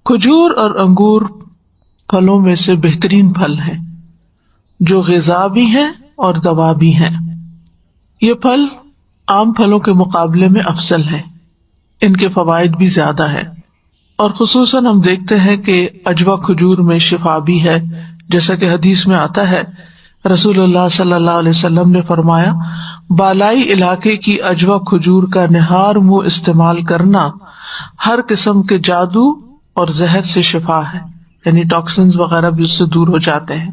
کھجور اور انگور پھلوں میں سے بہترین پھل ہیں جو غذا بھی ہیں اور دوا بھی ہیں۔ یہ پھل عام پھلوں کے مقابلے میں افضل ہیں، ان کے فوائد بھی زیادہ ہیں، اور خصوصاً ہم دیکھتے ہیں کہ عجوہ کھجور میں شفا بھی ہے، جیسا کہ حدیث میں آتا ہے رسول اللہ صلی اللہ علیہ وسلم نے فرمایا، بالائی علاقے کی عجوہ کھجور کا نہار منہ استعمال کرنا ہر قسم کے جادو اور زہر سے شفا ہے، یعنی ٹاکسنز وغیرہ بھی اس سے دور ہو جاتے ہیں۔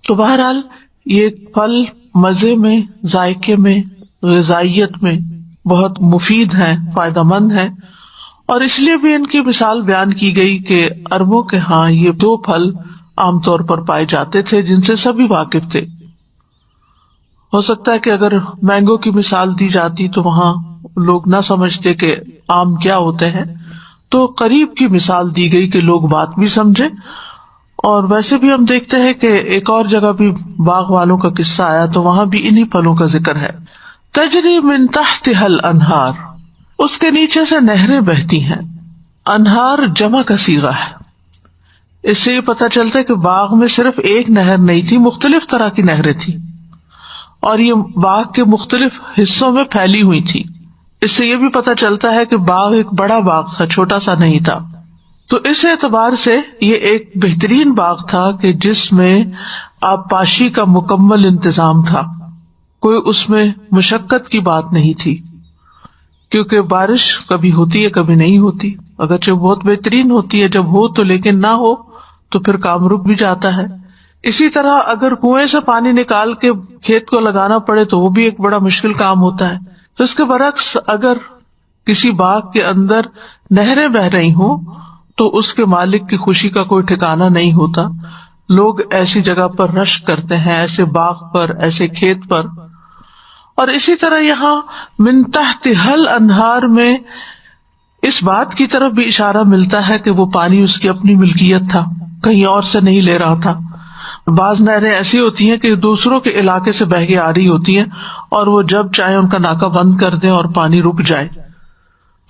تو بہرحال یہ پھل مزے میں، ذائقے میں، غذائیت میں بہت مفید ہیں، فائدہ مند ہیں، اور اس لیے بھی ان کی مثال بیان کی گئی کہ عربوں کے ہاں یہ دو پھل عام طور پر پائے جاتے تھے جن سے سبھی واقف تھے۔ ہو سکتا ہے کہ اگر مینگو کی مثال دی جاتی تو وہاں لوگ نہ سمجھتے کہ آم کیا ہوتے ہیں، تو قریب کی مثال دی گئی کہ لوگ بات بھی سمجھے۔ اور ویسے بھی ہم دیکھتے ہیں کہ ایک اور جگہ بھی باغ والوں کا قصہ آیا تو وہاں بھی انہی پھلوں کا ذکر ہے۔ تجری من تحتها الانہار، اس کے نیچے سے نہریں بہتی ہیں۔ انہار جمع کا صیغہ ہے، اس سے یہ پتہ چلتا ہے کہ باغ میں صرف ایک نہر نہیں تھی، مختلف طرح کی نہریں تھیں، اور یہ باغ کے مختلف حصوں میں پھیلی ہوئی تھی۔ اس سے یہ بھی پتہ چلتا ہے کہ باغ ایک بڑا باغ تھا، چھوٹا سا نہیں تھا۔ تو اس اعتبار سے یہ ایک بہترین باغ تھا کہ جس میں آبپاشی کا مکمل انتظام تھا، کوئی اس میں مشقت کی بات نہیں تھی، کیونکہ بارش کبھی ہوتی ہے کبھی نہیں ہوتی، اگرچہ بہت بہترین ہوتی ہے جب ہو تو، لیکن نہ ہو تو پھر کام رک بھی جاتا ہے۔ اسی طرح اگر کنویں سے پانی نکال کے کھیت کو لگانا پڑے تو وہ بھی ایک بڑا مشکل کام ہوتا ہے۔ تو اس کے برعکس اگر کسی باغ کے اندر نہریں بہ رہی ہوں تو اس کے مالک کی خوشی کا کوئی ٹھکانہ نہیں ہوتا، لوگ ایسی جگہ پر رشک کرتے ہیں، ایسے باغ پر، ایسے کھیت پر۔ اور اسی طرح یہاں من تحتها الانہار میں اس بات کی طرف بھی اشارہ ملتا ہے کہ وہ پانی اس کی اپنی ملکیت تھا، کہیں اور سے نہیں لے رہا تھا۔ بعض نہریں ایسی ہوتی ہیں کہ دوسروں کے علاقے سے بہہ کے آ رہی ہوتی ہیں اور وہ جب چاہے ان کا ناکہ بند کر دیں اور پانی رک جائے،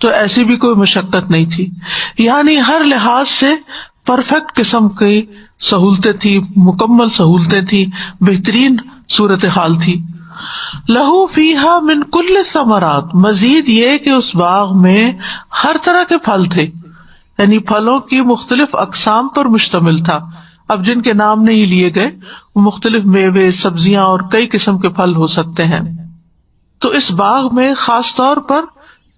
تو ایسی بھی کوئی مشقت نہیں تھی، یعنی ہر لحاظ سے پرفیکٹ قسم کی سہولتیں تھی، مکمل سہولتیں تھی، بہترین صورتحال تھی۔ لہو فیہا من کل الثمرات، مزید یہ کہ اس باغ میں ہر طرح کے پھل تھے، یعنی پھلوں کی مختلف اقسام پر مشتمل تھا۔ اب جن کے نام نہیں لیے گئے وہ مختلف میوے، سبزیاں اور کئی قسم کے پھل ہو سکتے ہیں۔ تو اس باغ میں خاص طور پر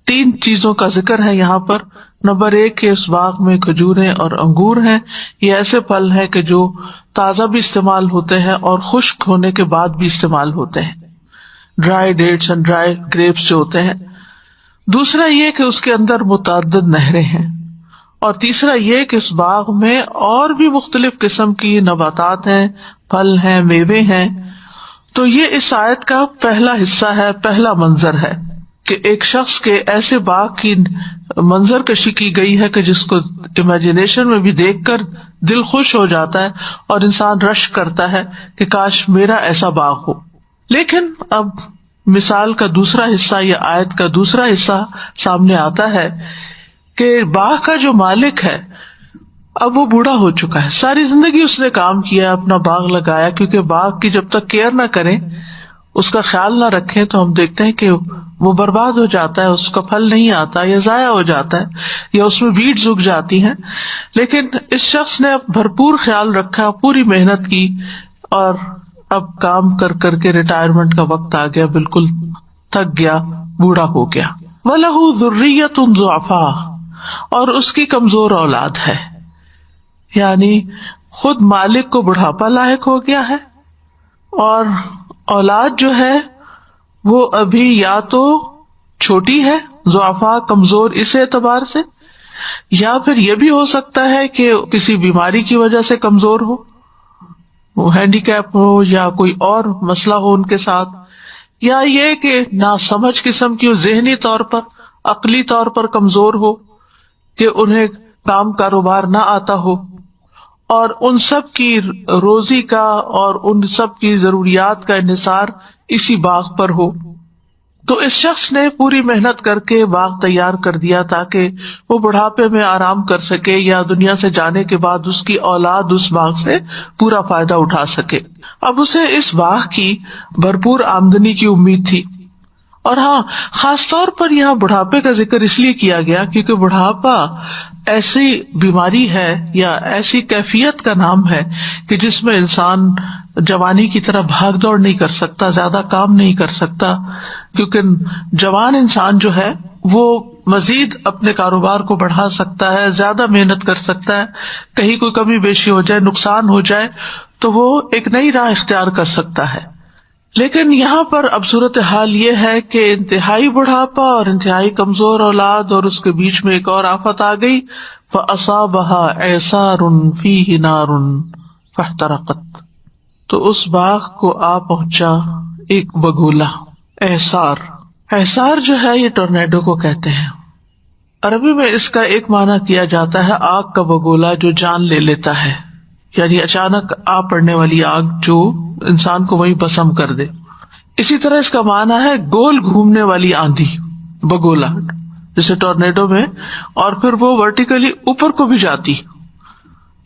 تین چیزوں کا ذکر ہے یہاں پر۔ نمبر ایک کہ اس باغ میں کھجوریں اور انگور ہیں، یہ ایسے پھل ہیں کہ جو تازہ بھی استعمال ہوتے ہیں اور خشک ہونے کے بعد بھی استعمال ہوتے ہیں، dry dates and dry grapes جو ہوتے ہیں۔ دوسرا یہ کہ اس کے اندر متعدد نہریں ہیں، اور تیسرا یہ کہ اس باغ میں اور بھی مختلف قسم کی نباتات ہیں، پھل ہیں، میوے ہیں۔ تو یہ اس آیت کا پہلا حصہ ہے، پہلا منظر ہے کہ ایک شخص کے ایسے باغ کی منظر کشی کی گئی ہے کہ جس کو امیجنیشن میں بھی دیکھ کر دل خوش ہو جاتا ہے اور انسان رش کرتا ہے کہ کاش میرا ایسا باغ ہو۔ لیکن اب مثال کا دوسرا حصہ یا آیت کا دوسرا حصہ سامنے آتا ہے کہ باغ کا جو مالک ہے اب وہ بوڑھا ہو چکا ہے، ساری زندگی اس نے کام کیا، اپنا باغ لگایا، کیونکہ باغ کی جب تک کیئر نہ کریں، اس کا خیال نہ رکھیں تو ہم دیکھتے ہیں کہ وہ برباد ہو جاتا ہے، اس کا پھل نہیں آتا یا ضائع ہو جاتا ہے یا اس میں ویڈز اگ جاتی ہیں۔ لیکن اس شخص نے بھرپور خیال رکھا، پوری محنت کی، اور اب کام کر کر کے ریٹائرمنٹ کا وقت آ گیا، بالکل تھک گیا، بوڑھا ہو گیا۔ وَلَهُ ذُرِّيَّةٌ ضُعَفَاءُ، اور اس کی کمزور اولاد ہے، یعنی خود مالک کو بڑھاپا لاحق ہو گیا ہے، اور اولاد جو ہے وہ ابھی یا تو چھوٹی ہے، ضعفاء کمزور اس اعتبار سے، یا پھر یہ بھی ہو سکتا ہے کہ کسی بیماری کی وجہ سے کمزور ہو، وہ ہینڈی کیپ ہو یا کوئی اور مسئلہ ہو ان کے ساتھ، یا یہ کہ ناسمجھ قسم کی ذہنی طور پر، عقلی طور پر کمزور ہو کہ انہیں کام کاروبار نہ آتا ہو، اور ان سب کی روزی کا اور ان سب کی ضروریات کا انحصار اسی باغ پر ہو۔ تو اس شخص نے پوری محنت کر کے باغ تیار کر دیا تاکہ وہ بڑھاپے میں آرام کر سکے یا دنیا سے جانے کے بعد اس کی اولاد اس باغ سے پورا فائدہ اٹھا سکے. اب اسے اس باغ کی بھرپور آمدنی کی امید تھی. اور ہاں، خاص طور پر یہاں بڑھاپے کا ذکر اس لیے کیا گیا کیونکہ بڑھاپا ایسی بیماری ہے یا ایسی کیفیت کا نام ہے کہ جس میں انسان جوانی کی طرح بھاگ دوڑ نہیں کر سکتا، زیادہ کام نہیں کر سکتا، کیونکہ جوان انسان جو ہے وہ مزید اپنے کاروبار کو بڑھا سکتا ہے، زیادہ محنت کر سکتا ہے، کہیں کوئی کمی بیشی ہو جائے، نقصان ہو جائے تو وہ ایک نئی راہ اختیار کر سکتا ہے. لیکن یہاں پر اب صورتحال یہ ہے کہ انتہائی بڑھاپا اور انتہائی کمزور اولاد اور اس کے بیچ میں ایک اور آفت آ گئی. فَأَصَابَهَا إِعْصَارٌ فِيهِ نَارٌ فَاحْتَرَقَتْ، تو اس باغ کو آ پہنچا ایک بگولا. اعصار جو ہے یہ ٹورنیڈو کو کہتے ہیں. عربی میں اس کا ایک معنی کیا جاتا ہے آگ کا بگولا جو جان لے لیتا ہے، یعنی اچانک آ پڑنے والی آگ جو انسان کو وہی بسم کر دے. اسی طرح اس کا معنی ہے گول گھومنے والی آندھی، بگولا جیسے ٹورنیڈو میں، اور پھر وہ ورٹیکلی اوپر کو بھی جاتی،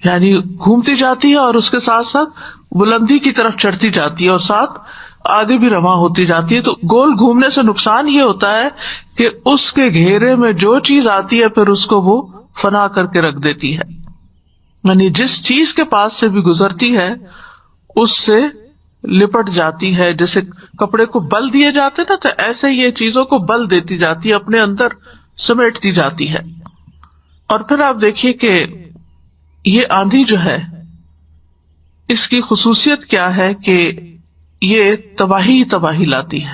یعنی گھومتی جاتی ہے اور اس کے ساتھ ساتھ بلندی کی طرف چڑھتی جاتی ہے اور ساتھ آگے بھی رواں ہوتی جاتی ہے. تو گول گھومنے سے نقصان یہ ہوتا ہے کہ اس کے گھیرے میں جو چیز آتی ہے پھر اس کو وہ فنا کر کے رکھ دیتی ہے، یعنی جس چیز کے پاس سے بھی گزرتی ہے اس سے لپٹ جاتی ہے. جیسے کپڑے کو بل دیے جاتے نا، تو ایسے یہ چیزوں کو بل دیتی جاتی ہے، اپنے اندر سمیٹتی جاتی ہے. اور پھر آپ دیکھیے کہ یہ آندھی جو ہے اس کی خصوصیت کیا ہے کہ یہ تباہی لاتی ہے،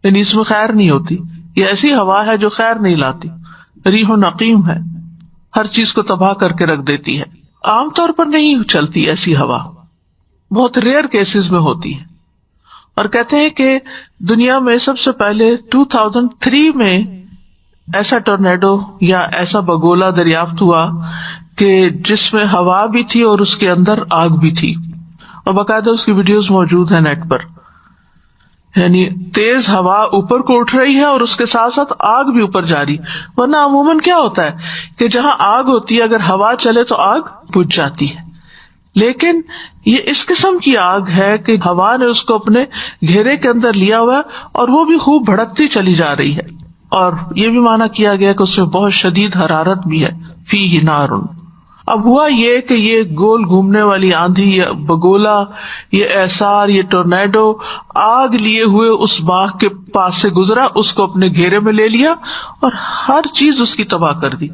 یعنی اس میں خیر نہیں ہوتی. یہ ایسی ہوا ہے جو خیر نہیں لاتی، ریح نقیم ہے، ہر چیز کو تباہ کر کے رکھ دیتی ہے. عام طور پر نہیں چلتی ایسی ہوا، بہت ریئر کیسز میں ہوتی ہے. اور کہتے ہیں کہ دنیا میں سب سے پہلے 2003 میں ایسا ٹورنیڈو یا ایسا بگولا دریافت ہوا کہ جس میں ہوا بھی تھی اور اس کے اندر آگ بھی تھی، اور باقاعدہ اس کی ویڈیوز موجود ہیں نیٹ پر. یعنی تیز ہوا اوپر کو اٹھ رہی ہے اور اس کے ساتھ ساتھ آگ بھی اوپر جا رہی. ورنہ عموماً کیا ہوتا ہے کہ جہاں آگ ہوتی ہے اگر ہوا چلے تو آگ بجھ جاتی ہے، لیکن یہ اس قسم کی آگ ہے کہ ہوا نے اس کو اپنے گھیرے کے اندر لیا ہوا ہے اور وہ بھی خوب بھڑکتی چلی جا رہی ہے. اور یہ بھی معنی کیا گیا کہ اس میں بہت شدید حرارت بھی ہے، فیہ نار. اب ہوا یہ کہ یہ گول گھومنے والی آندھی، یہ بگولا، یہ اعصار، یہ ٹورنیڈو آگ لیے ہوئے اس باغ کے پاس سے گزرا، اس کو اپنے گھیرے میں لے لیا اور ہر چیز اس کی تباہ کر دی.